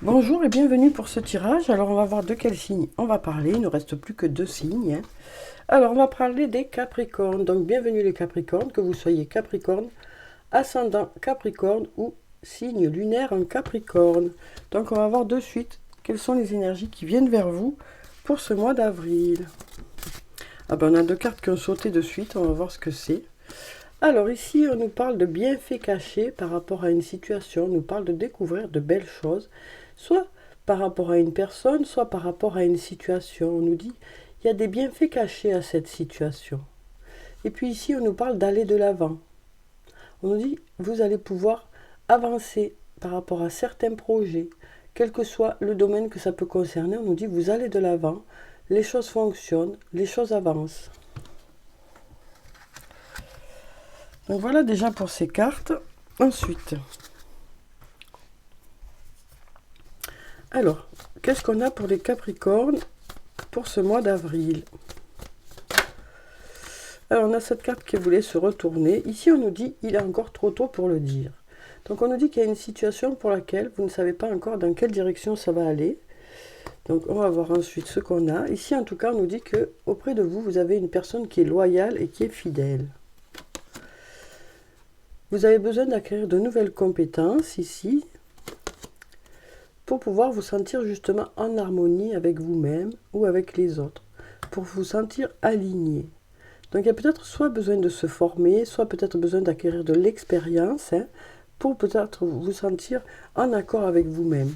Bonjour et bienvenue pour ce tirage. Alors on va voir de quel signe on va parler. Il ne reste plus que deux signes. Alors on va parler des Capricornes. Donc bienvenue les Capricornes, que vous soyez Capricorne, ascendant Capricorne ou signe lunaire en Capricorne. Donc on va voir de suite quelles sont les énergies qui viennent vers vous pour ce mois d'avril. Ah ben on a deux cartes qui ont sauté de suite, on va voir ce que c'est. Alors ici, on nous parle de bienfaits cachés par rapport à une situation, on nous parle de découvrir de belles choses, soit par rapport à une personne, soit par rapport à une situation. On nous dit, il y a des bienfaits cachés à cette situation. Et puis ici, on nous parle d'aller de l'avant. On nous dit, vous allez pouvoir avancer par rapport à certains projets, quel que soit le domaine que ça peut concerner. On nous dit, vous allez de l'avant, les choses fonctionnent, les choses avancent. Donc voilà déjà pour ces cartes. Ensuite, alors, qu'est-ce qu'on a pour les Capricornes pour ce mois d'avril? Alors, on a cette carte qui voulait se retourner. Ici, on nous dit, il est encore trop tôt pour le dire. Donc, on nous dit qu'il y a une situation pour laquelle vous ne savez pas encore dans quelle direction ça va aller. Donc, on va voir ensuite ce qu'on a. Ici, en tout cas, on nous dit que auprès de vous, vous avez une personne qui est loyale et qui est fidèle. Vous avez besoin d'acquérir de nouvelles compétences ici pour pouvoir vous sentir justement en harmonie avec vous-même ou avec les autres, pour vous sentir aligné. Donc il y a peut-être soit besoin de se former, soit peut-être besoin d'acquérir de l'expérience pour peut-être vous sentir en accord avec vous-même.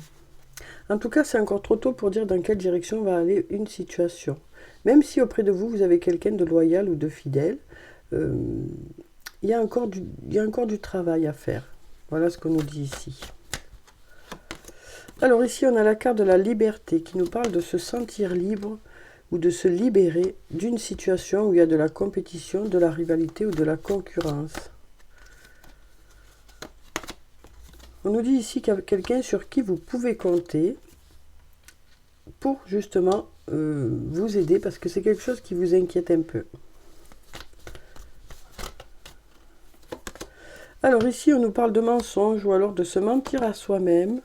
En tout cas, c'est encore trop tôt pour dire dans quelle direction va aller une situation. Même si auprès de vous, vous avez quelqu'un de loyal ou de fidèle, il y a encore du travail à faire. Voilà ce qu'on nous dit ici. Alors ici, on a la carte de la liberté qui nous parle de se sentir libre ou de se libérer d'une situation où il y a de la compétition, de la rivalité ou de la concurrence. On nous dit ici qu'il y a quelqu'un sur qui vous pouvez compter pour justement vous aider parce que c'est quelque chose qui vous inquiète un peu. Alors ici, on nous parle de mensonges ou alors de se mentir à soi-même.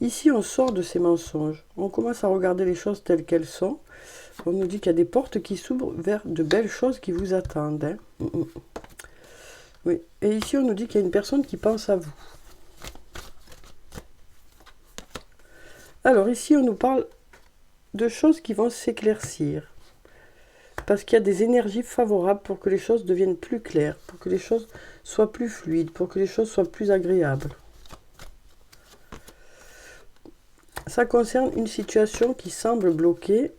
Ici, on sort de ces mensonges. On commence à regarder les choses telles qu'elles sont. On nous dit qu'il y a des portes qui s'ouvrent vers de belles choses qui vous attendent. Oui. Et ici, on nous dit qu'il y a une personne qui pense à vous. Alors ici, on nous parle de choses qui vont s'éclaircir. Parce qu'il y a des énergies favorables pour que les choses deviennent plus claires, pour que les choses soient plus fluides, pour que les choses soient plus agréables. Ça concerne une situation qui semble bloquée,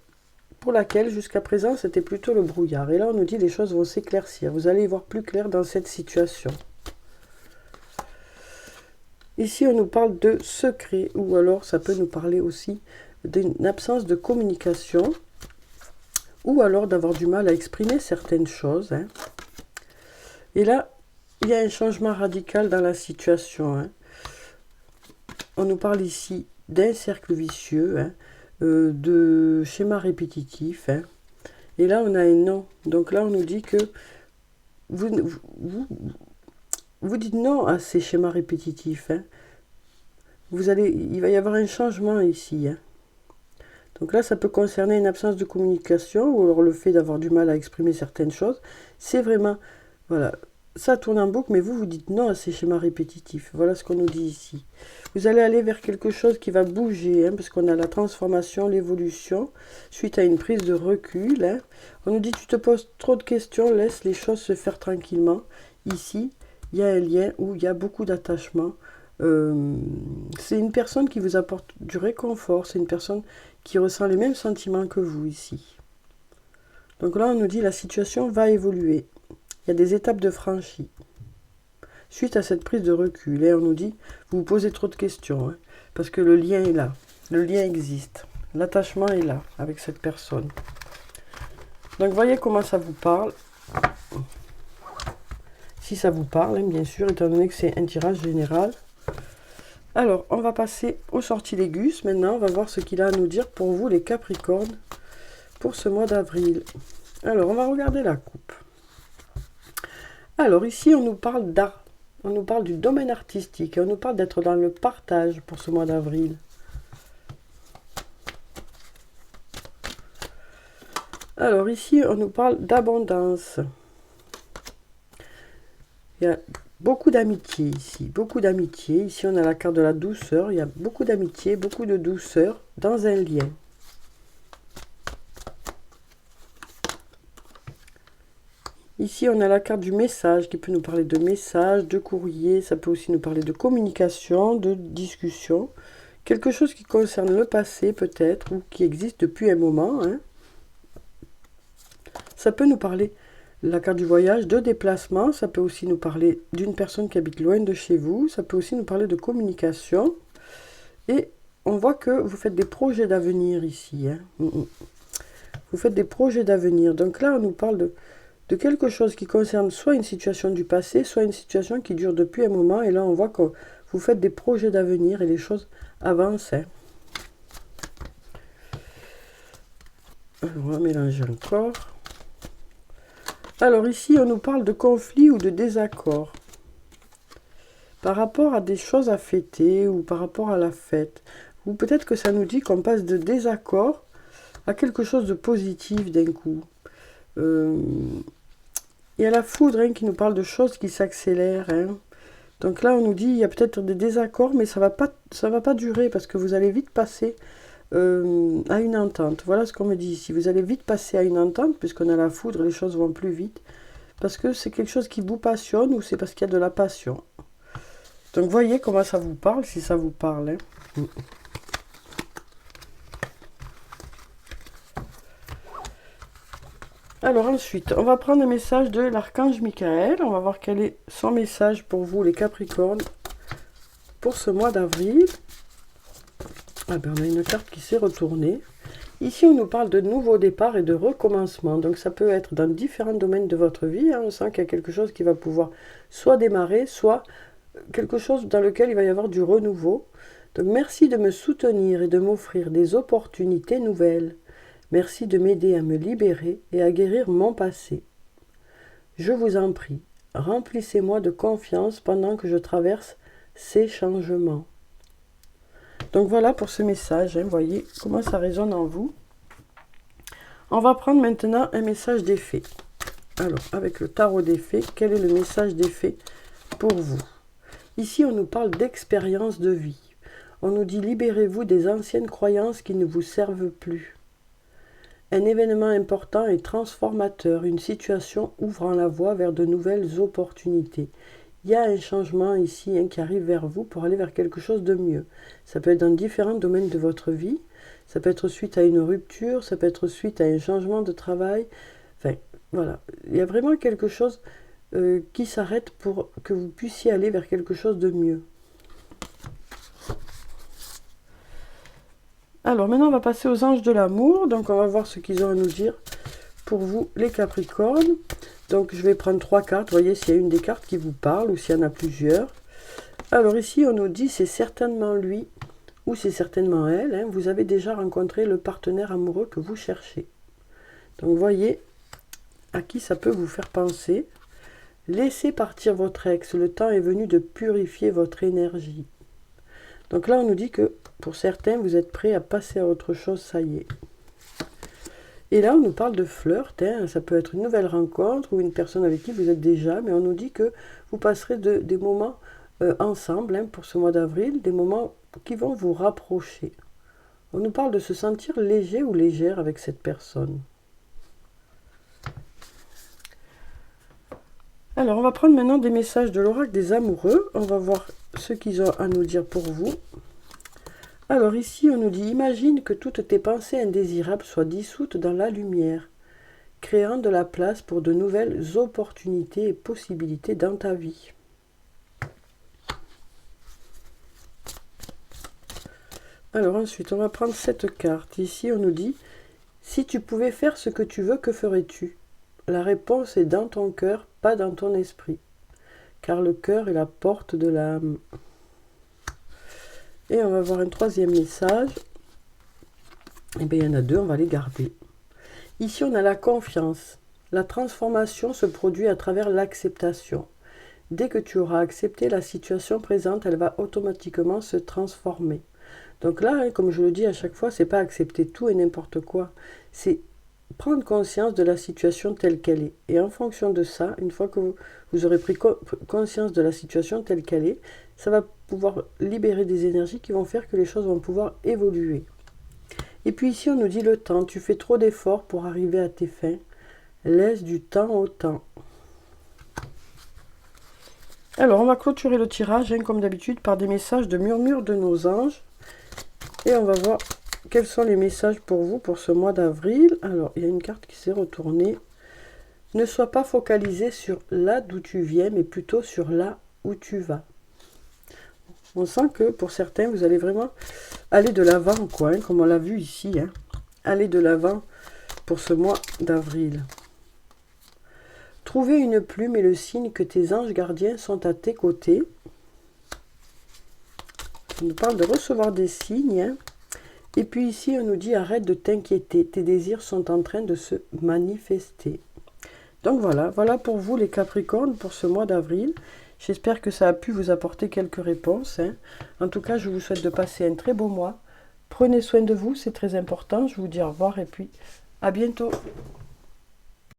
pour laquelle jusqu'à présent c'était plutôt le brouillard. Et là on nous dit les choses vont s'éclaircir, vous allez y voir plus clair dans cette situation. Ici on nous parle de secret, ou alors ça peut nous parler aussi d'une absence de communication, ou alors d'avoir du mal à exprimer certaines choses. Et là, il y a un changement radical dans la situation. On nous parle ici d'un cercle vicieux, de schémas répétitifs. Et là, on a un non. Donc là, on nous dit que vous dites non à ces schémas répétitifs. Il va y avoir un changement ici. Donc là, ça peut concerner une absence de communication ou alors le fait d'avoir du mal à exprimer certaines choses. C'est vraiment, voilà, ça tourne en boucle, mais vous dites non à ces schémas répétitifs. Voilà ce qu'on nous dit ici. Vous allez aller vers quelque chose qui va bouger, parce qu'on a la transformation, l'évolution, suite à une prise de recul. On nous dit, tu te poses trop de questions, laisse les choses se faire tranquillement. Ici, il y a un lien où il y a beaucoup d'attachement. C'est une personne qui vous apporte du réconfort, c'est une personne qui ressent les mêmes sentiments que vous ici. Donc là, on nous dit la situation va évoluer. Il y a des étapes de franchie. Suite à cette prise de recul, et on nous dit, vous vous posez trop de questions, parce que le lien est là, le lien existe, l'attachement est là avec cette personne. Donc voyez comment ça vous parle. Si ça vous parle, bien sûr, étant donné que c'est un tirage général. Alors, on va passer au sortilègus. Maintenant, on va voir ce qu'il a à nous dire pour vous, les Capricornes, pour ce mois d'avril. Alors, on va regarder la coupe. Alors, ici, on nous parle d'art. On nous parle du domaine artistique. On nous parle d'être dans le partage pour ce mois d'avril. Alors ici, on nous parle d'abondance. Il y a beaucoup d'amitié ici, beaucoup d'amitié. Ici, on a la carte de la douceur. Il y a beaucoup d'amitié, beaucoup de douceur dans un lien. Ici, on a la carte du message qui peut nous parler de message, de courrier. Ça peut aussi nous parler de communication, de discussion. Quelque chose qui concerne le passé peut-être ou qui existe depuis un moment. Hein. Ça peut nous parler, la carte du voyage, de déplacement. Ça peut aussi nous parler d'une personne qui habite loin de chez vous. Ça peut aussi nous parler de communication. Et on voit que vous faites des projets d'avenir ici. Hein. Vous faites des projets d'avenir. Donc là, on nous parle de quelque chose qui concerne soit une situation du passé, soit une situation qui dure depuis un moment. Et là, on voit que vous faites des projets d'avenir et les choses avancent. Hein. Alors, on va mélanger encore. Alors ici, on nous parle de conflit ou de désaccord. Par rapport à des choses à fêter ou par rapport à la fête. Ou peut-être que ça nous dit qu'on passe de désaccord à quelque chose de positif d'un coup. Il y a la foudre hein, qui nous parle de choses qui s'accélèrent. Hein. Donc là, on nous dit il y a peut-être des désaccords, mais ça va pas durer parce que vous allez vite passer à une entente. Voilà ce qu'on me dit ici. Vous allez vite passer à une entente, puisqu'on a la foudre, les choses vont plus vite. Parce que c'est quelque chose qui vous passionne ou c'est parce qu'il y a de la passion. Donc voyez comment ça vous parle, si ça vous parle. Hein. Alors ensuite, on va prendre un message de l'archange Michael. On va voir quel est son message pour vous, les Capricornes, pour ce mois d'avril. Ah ben, on a une carte qui s'est retournée. Ici, on nous parle de nouveaux départs et de recommencement. Donc, ça peut être dans différents domaines de votre vie. Hein. On sent qu'il y a quelque chose qui va pouvoir soit démarrer, soit quelque chose dans lequel il va y avoir du renouveau. Donc, merci de me soutenir et de m'offrir des opportunités nouvelles. Merci de m'aider à me libérer et à guérir mon passé. Je vous en prie, remplissez-moi de confiance pendant que je traverse ces changements. Donc voilà pour ce message, hein, voyez comment ça résonne en vous. On va prendre maintenant un message des fées. Alors, avec le tarot des fées, quel est le message des fées pour vous? Ici, on nous parle d'expérience de vie. On nous dit libérez-vous des anciennes croyances qui ne vous servent plus. Un événement important et transformateur, une situation ouvrant la voie vers de nouvelles opportunités. Il y a un changement ici hein, qui arrive vers vous pour aller vers quelque chose de mieux. Ça peut être dans différents domaines de votre vie. Ça peut être suite à une rupture, ça peut être suite à un changement de travail. Enfin, voilà. Il y a vraiment quelque chose qui s'arrête pour que vous puissiez aller vers quelque chose de mieux. Alors maintenant, on va passer aux anges de l'amour. Donc, on va voir ce qu'ils ont à nous dire pour vous, les Capricornes. Donc, je vais prendre 3 cartes. Vous voyez s'il y a une des cartes qui vous parle ou s'il y en a plusieurs. Alors ici, on nous dit c'est certainement lui ou c'est certainement elle. Hein, vous avez déjà rencontré le partenaire amoureux que vous cherchez. Donc, voyez à qui ça peut vous faire penser. Laissez partir votre ex. Le temps est venu de purifier votre énergie. Donc là, on nous dit que pour certains, vous êtes prêts à passer à autre chose, ça y est. Et là, on nous parle de flirt, hein. Ça peut être une nouvelle rencontre ou une personne avec qui vous êtes déjà, mais on nous dit que vous passerez des moments ensemble hein, pour ce mois d'avril, des moments qui vont vous rapprocher. On nous parle de se sentir léger ou légère avec cette personne. Alors, on va prendre maintenant des messages de l'oracle des amoureux. On va voir ce qu'ils ont à nous dire pour vous. Alors ici, on nous dit, imagine que toutes tes pensées indésirables soient dissoutes dans la lumière, créant de la place pour de nouvelles opportunités et possibilités dans ta vie. Alors ensuite, on va prendre cette carte. Ici, on nous dit, si tu pouvais faire ce que tu veux, que ferais-tu? La réponse est dans ton cœur, pas dans ton esprit, car le cœur est la porte de l'âme. Et on va voir un troisième message. Eh bien, il y en a 2, on va les garder. Ici, on a la confiance. La transformation se produit à travers l'acceptation. Dès que tu auras accepté la situation présente, elle va automatiquement se transformer. Donc là, hein, comme je le dis à chaque fois, c'est pas accepter tout et n'importe quoi. C'est prendre conscience de la situation telle qu'elle est. Et en fonction de ça, une fois que vous aurez pris conscience de la situation telle qu'elle est, ça va pouvoir libérer des énergies qui vont faire que les choses vont pouvoir évoluer. Et puis ici, on nous dit le temps. Tu fais trop d'efforts pour arriver à tes fins. Laisse du temps au temps. Alors, on va clôturer le tirage, comme d'habitude, par des messages de murmure de nos anges. Et on va voir quels sont les messages pour vous pour ce mois d'avril. Alors, il y a une carte qui s'est retournée. Ne sois pas focalisé sur là d'où tu viens, mais plutôt sur là où tu vas. On sent que pour certains, vous allez vraiment aller de l'avant, quoi, comme on l'a vu ici. Aller de l'avant pour ce mois d'avril. Trouver une plume est le signe que tes anges gardiens sont à tes côtés. On nous parle de recevoir des signes. Et puis ici, on nous dit arrête de t'inquiéter. Tes désirs sont en train de se manifester. Donc voilà pour vous les Capricornes pour ce mois d'avril. J'espère que ça a pu vous apporter quelques réponses. En tout cas, je vous souhaite de passer un très beau mois. Prenez soin de vous, c'est très important. Je vous dis au revoir et puis à bientôt.